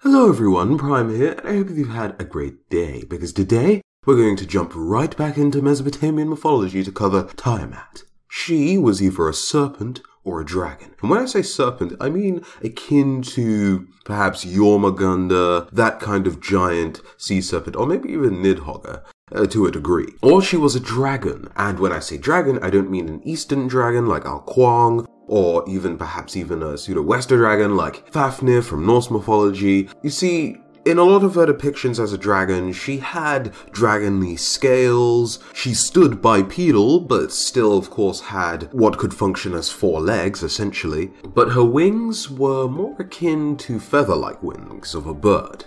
Hello everyone, Prime here, and I hope you've had a great day, because today we're going to jump right back into Mesopotamian mythology to cover Tiamat. She was either a serpent or a dragon. And when I say serpent, I mean akin to perhaps Jormungandr, that kind of giant sea serpent, or maybe even Nidhogger. To a degree. Or she was a dragon, and when I say dragon, I don't mean an Eastern dragon like Al Quang, or perhaps even a pseudo-Western dragon like Fafnir from Norse mythology. You see, in a lot of her depictions as a dragon, she had dragonly scales, she stood bipedal, but still of course had what could function as 4 legs, essentially, but her wings were more akin to feather-like wings of a bird,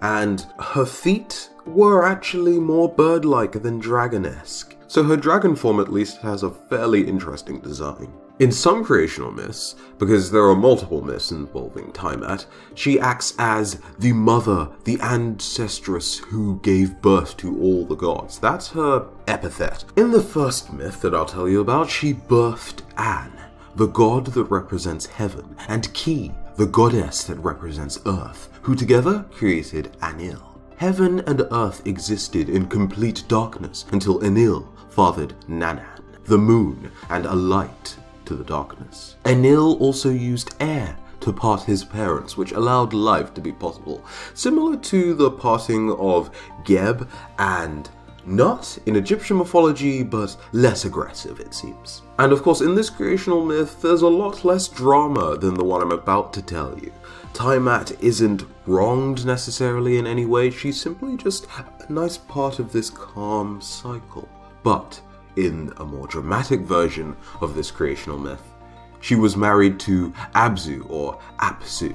and her feet were actually more bird-like than dragon-esque. So her dragon form at least has a fairly interesting design. In some creational myths, because there are multiple myths involving Tiamat, she acts as the mother, the ancestress who gave birth to all the gods. That's her epithet. In the first myth that I'll tell you about, she birthed An, the god that represents heaven, and Ki, the goddess that represents earth, who together created Anil. Heaven and earth existed in complete darkness until Enlil fathered Nannan, the moon, and a light to the darkness. Enlil also used air to part his parents, which allowed life to be possible, similar to the parting of Geb and Nut in Egyptian mythology, but less aggressive, it seems. And of course, in this creational myth, there's a lot less drama than the one I'm about to tell you. Tiamat isn't wronged necessarily in any way, she's simply just a nice part of this calm cycle. But in a more dramatic version of this creational myth, she was married to Abzu or Abzu,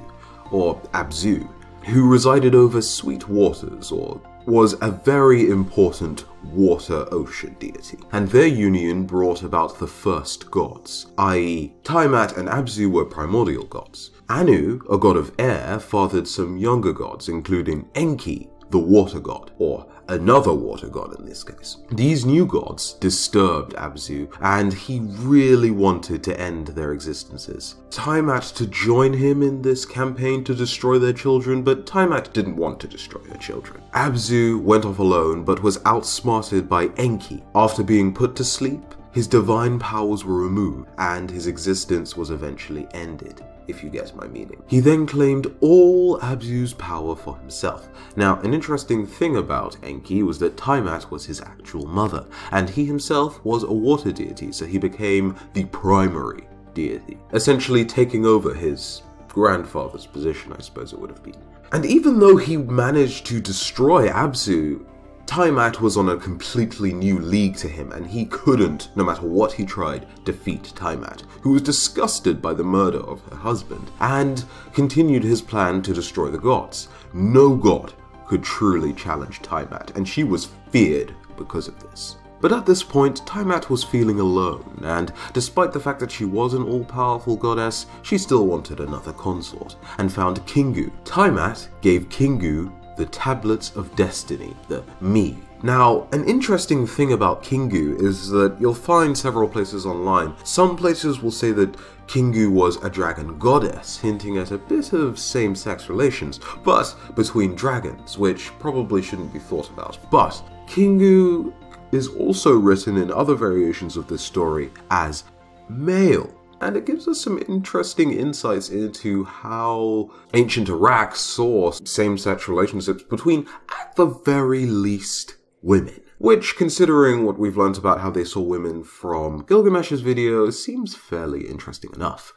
who resided over sweet waters, or was a very important water-ocean deity, and their union brought about the first gods, i.e. Tiamat and Abzu were primordial gods. Anu, a god of air, fathered some younger gods, including Enki, the water god, or another water god in this case. These new gods disturbed Abzu, and he really wanted to end their existences. Tiamat to join him in this campaign to destroy their children, but Tiamat didn't want to destroy her children. Abzu went off alone, but was outsmarted by Enki. After being put to sleep, his divine powers were removed, and his existence was eventually ended, if you get my meaning. He then claimed all Abzu's power for himself. Now, an interesting thing about Enki was that Tiamat was his actual mother, and he himself was a water deity, so he became the primary deity, essentially taking over his grandfather's position, I suppose it would have been. And even though he managed to destroy Abzu, Tiamat was on a completely new league to him, and he couldn't, no matter what he tried, defeat Tiamat, who was disgusted by the murder of her husband, and continued his plan to destroy the gods. No god could truly challenge Tiamat, and she was feared because of this. But at this point, Tiamat was feeling alone, and despite the fact that she was an all-powerful goddess, she still wanted another consort, and found Kingu. Tiamat gave Kingu the Tablets of Destiny, the Mi. Now, an interesting thing about Kingu is that you'll find several places online. Some places will say that Kingu was a dragon goddess, hinting at a bit of same-sex relations, but between dragons, which probably shouldn't be thought about. But Kingu is also written in other variations of this story as male. And it gives us some interesting insights into how ancient Iraq saw same-sex relationships between, at the very least, women. Which, considering what we've learned about how they saw women from Gilgamesh's video, seems fairly interesting enough.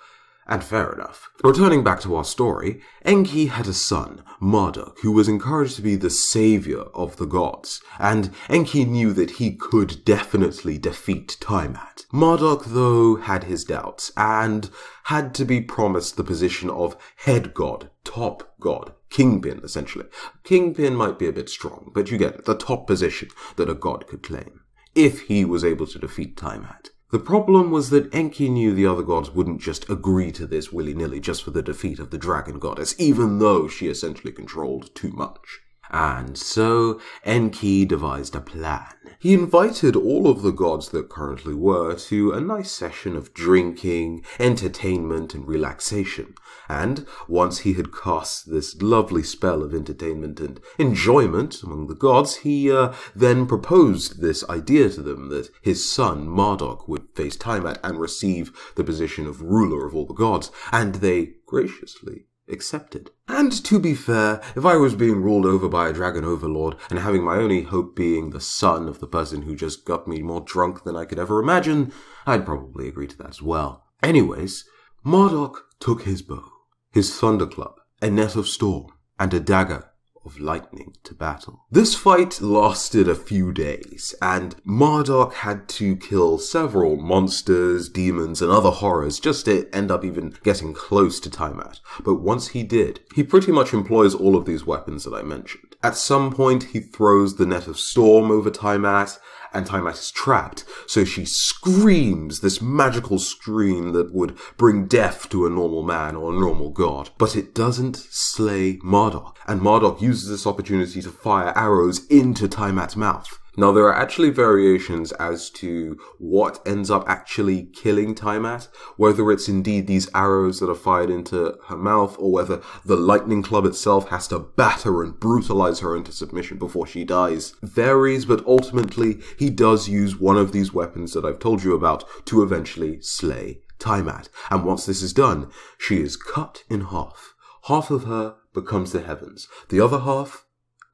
And fair enough. Returning back to our story, Enki had a son, Marduk, who was encouraged to be the savior of the gods, and Enki knew that he could definitely defeat Tiamat. Marduk, though, had his doubts, and had to be promised the position of head god, top god, kingpin, essentially. Kingpin might be a bit strong, but you get it, the top position that a god could claim, if he was able to defeat Tiamat. The problem was that Enki knew the other gods wouldn't just agree to this willy-nilly just for the defeat of the dragon goddess, even though she essentially controlled too much. And so Enki devised a plan. he invited all of the gods that currently were to a nice session of drinking, entertainment, and relaxation. And once he had cast this lovely spell of entertainment and enjoyment among the gods, he then proposed this idea to them that his son, Marduk, would face Tiamat and receive the position of ruler of all the gods, and they graciously accepted. And to be fair, if I was being ruled over by a dragon overlord and having my only hope being the son of the person who just got me more drunk than I could ever imagine, I'd probably agree to that as well. Anyways, Marduk took his bow, his thunder club, a net of storm, and a dagger of lightning to battle. This fight lasted a few days, and Marduk had to kill several monsters, demons, and other horrors just to end up even getting close to Tiamat. But once he did, he pretty much employs all of these weapons that I mentioned. At some point, he throws the net of storm over Tiamat, and Tiamat is trapped, so she screams this magical scream that would bring death to a normal man or a normal god. But it doesn't slay Marduk, and Marduk uses this opportunity to fire arrows into Tiamat's mouth. Now, there are actually variations as to what ends up actually killing Tiamat, whether it's indeed these arrows that are fired into her mouth, or whether the lightning club itself has to batter and brutalize her into submission before she dies. Varies, but ultimately, he does use one of these weapons that I've told you about to eventually slay Tiamat. And once this is done, she is cut in half. Half of her becomes the heavens. The other half,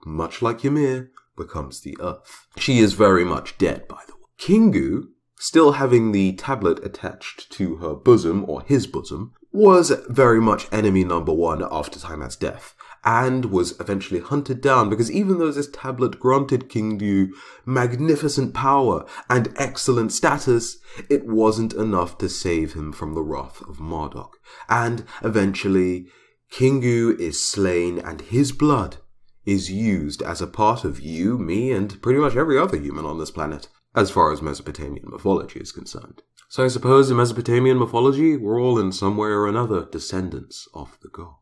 much like Ymir, becomes the earth. She is very much dead, by the way. Kingu, still having the tablet attached to her bosom, or his bosom, was very much enemy number one after Tiamat's death, and was eventually hunted down because even though this tablet granted Kingu magnificent power and excellent status, it wasn't enough to save him from the wrath of Marduk. And eventually, Kingu is slain, and his blood is used as a part of you, me, and pretty much every other human on this planet, as far as Mesopotamian mythology is concerned. So I suppose in Mesopotamian mythology, we're all in some way or another descendants of the god.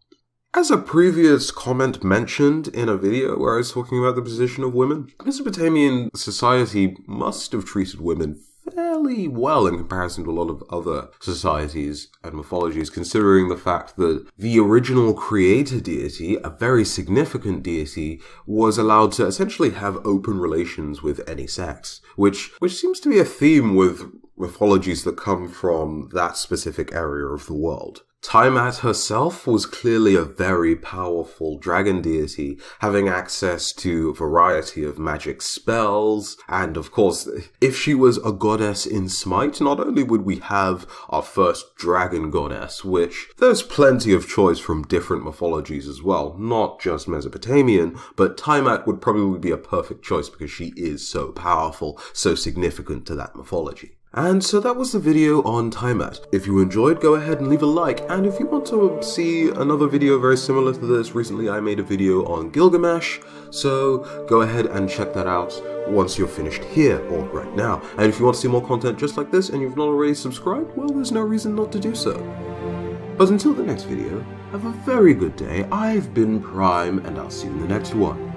As a previous comment mentioned in a video where I was talking about the position of women, Mesopotamian society must have treated women fairly well in comparison to a lot of other societies and mythologies, considering the fact that the original creator deity, a very significant deity, was allowed to essentially have open relations with any sex, which seems to be a theme with mythologies that come from that specific area of the world. Tiamat herself was clearly a very powerful dragon deity, having access to a variety of magic spells, and of course, if she was a goddess in Smite, not only would we have our first dragon goddess, which there's plenty of choice from different mythologies as well, not just Mesopotamian, but Tiamat would probably be a perfect choice because she is so powerful, so significant to that mythology. And so that was the video on Tiamat. If you enjoyed, go ahead and leave a like, and if you want to see another video very similar to this, recently I made a video on Gilgamesh, so go ahead and check that out once you're finished here, or right now. And if you want to see more content just like this and you've not already subscribed, well, there's no reason not to do so. But until the next video, have a very good day. I've been Prime, and I'll see you in the next one.